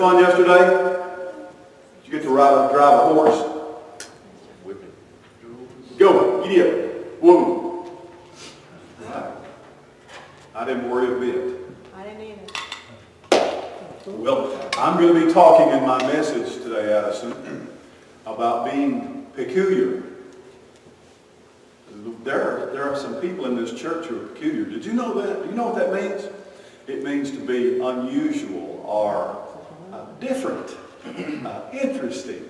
fun yesterday? Did you get to drive a horse? Go, idiot. Woo. Right. I didn't worry a bit. I didn't either. Well, I'm going to be talking in my message today, Addison, about being peculiar. There are some people in this church who are peculiar. Did you know that? Do you know what that means? It means to be unusual or different, interesting.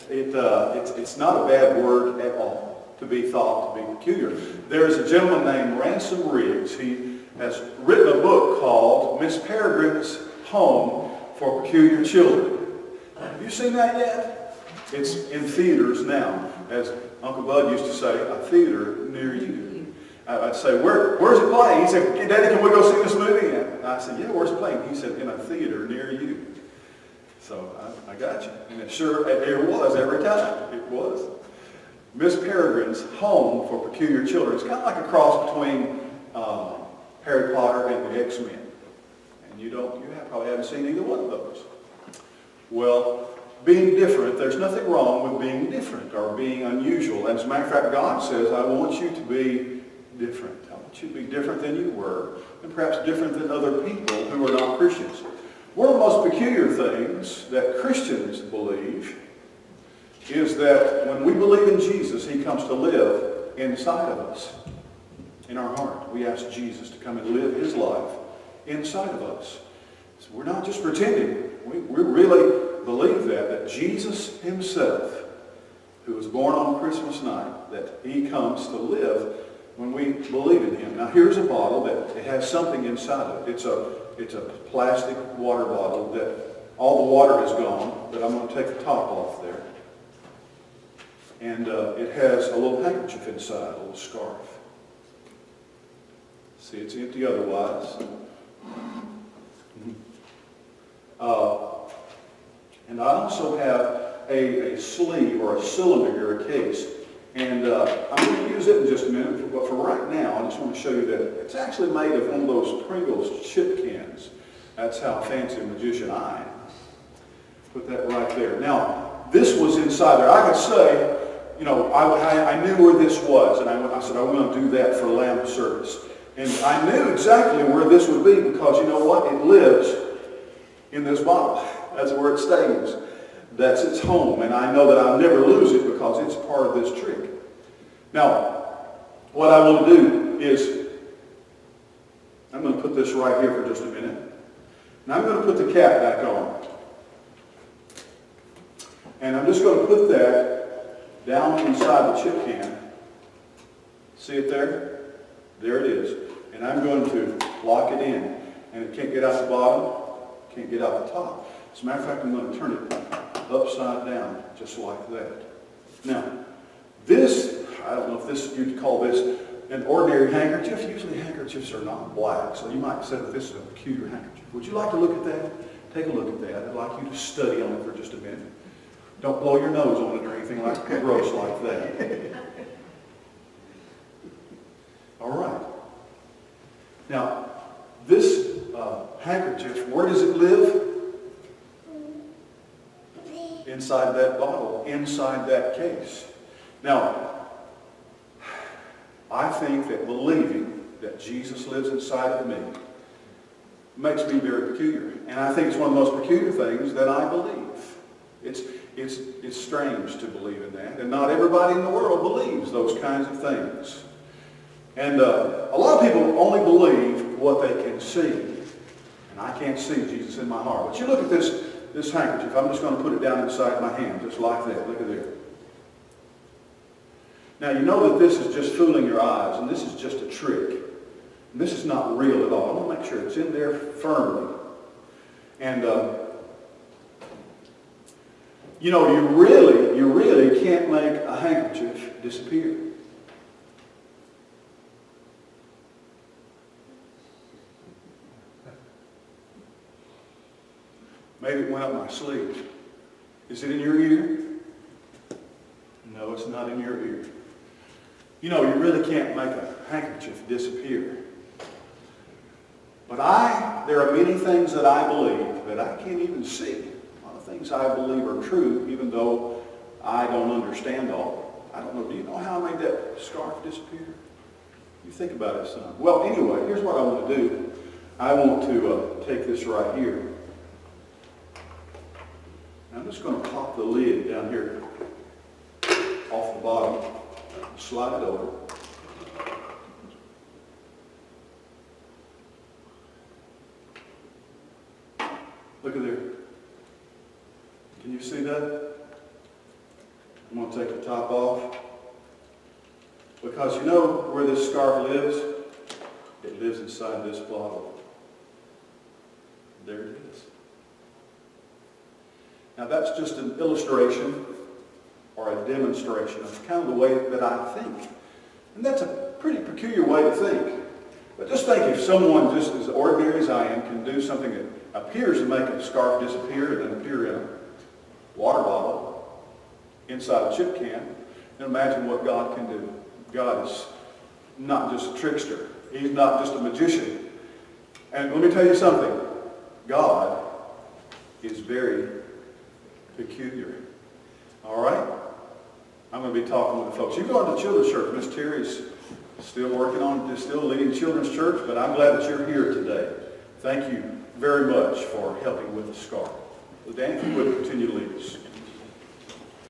It's not a bad word at all to be thought to be peculiar. There's a gentleman named Ransom Riggs. He has written a book called Miss Peregrine's Home for Peculiar Children. Have you seen that yet? It's in theaters now. As Uncle Bud used to say, a theater near you. I'd say, where's it playing? He said, Daddy, can we go see this movie? And I said, yeah, where's it playing? He said, in a theater near you. So I got you. And it was every time. It was. Miss Peregrine's Home for Peculiar Children. It's kind of like a cross between Harry Potter and the X-Men. And you probably haven't seen either one of those. Well, being different, there's nothing wrong with being different or being unusual. And as a matter of fact, God says, I want you to be different. I want you to be different than you were, and perhaps different than other people who are not Christians. One of the most peculiar things that Christians believe is that when we believe in Jesus, He comes to live inside of us, in our heart. We ask Jesus to come and live His life inside of us. So we're not just pretending. We really believe that Jesus Himself, who was born on Christmas night, that He comes to live when we believe in Him. Now here's a bottle that it has something inside of it. It's a plastic water bottle that all the water is gone, but I'm going to take the top off there. And it has a little handkerchief inside, a little scarf. See, it's empty otherwise. And I also have a sleeve or a cylinder or a case. And I'm going to use it in just a minute, but for right now, I just want to show you that it's actually made of one of those Pringles chip cans. That's how fancy a magician I am. Put that right there. Now, this was inside there. I could say, I knew where this was, and I said, I'm going to do that for lamp service. And I knew exactly where this would be because, you know what? It lives in this bottle. That's where it stays. That's its home, and I know that I'll never lose it because it's part of this trick. Now, what I want to do is, I'm going to put this right here for just a minute, and I'm going to put the cap back on. And I'm just going to put that down inside the chip can. See it there? There it is. And I'm going to lock it in, and it can't get out the bottom, can't get out the top. As a matter of fact, I'm going to turn it upside down, just like that. Now, this, I don't know if you'd call this an ordinary handkerchief. Usually handkerchiefs are not black, so you might say that this is a peculiar handkerchief. Would you like to look at that? Take a look at that. I'd like you to study on it for just a minute. Don't blow your nose on it or anything like gross like that. All right. Now, this handkerchief, where does it live? Inside that bottle, inside that case. Now, I think that believing that Jesus lives inside of me makes me very peculiar. And I think it's one of the most peculiar things that I believe. It's strange to believe in that. And not everybody in the world believes those kinds of things. And a lot of people only believe what they can see. And I can't see Jesus in my heart. But you look at this handkerchief. I'm just going to put it down inside my hand, just like that. Look at there. Now, you know that this is just fooling your eyes, and this is just a trick. And this is not real at all. I want to make sure it's in there firmly. And, you really can't make a handkerchief disappear. Maybe it went up my sleeve. Is it in your ear? No, it's not in your ear. You really can't make a handkerchief disappear. But there are many things that I believe that I can't even see. A lot of things I believe are true, even though I don't understand all. I don't know. Do you know how I made that scarf disappear? You think about it, son. Well, anyway, here's what I want to do. I want to take this right here. I'm just going to pop the lid down here off the bottom, slide it over. Look at there. Can you see that? I'm going to take the top off. Because you know where this scarf lives? It lives inside this bottle. There it is. Now that's just an illustration or a demonstration of kind of the way that I think. And that's a pretty peculiar way to think. But just think if someone just as ordinary as I am can do something that appears to make a scarf disappear and then appear in a water bottle inside a chip can, and imagine what God can do. God is not just a trickster. He's not just a magician. And let me tell you something. God is very peculiar. All right? I'm going to be talking with the folks. You go into children's church. Miss Terry's still working on, still leading children's church, but I'm glad that you're here today. Thank you very much for helping with the scarf. So Dan, if you would continue to lead us.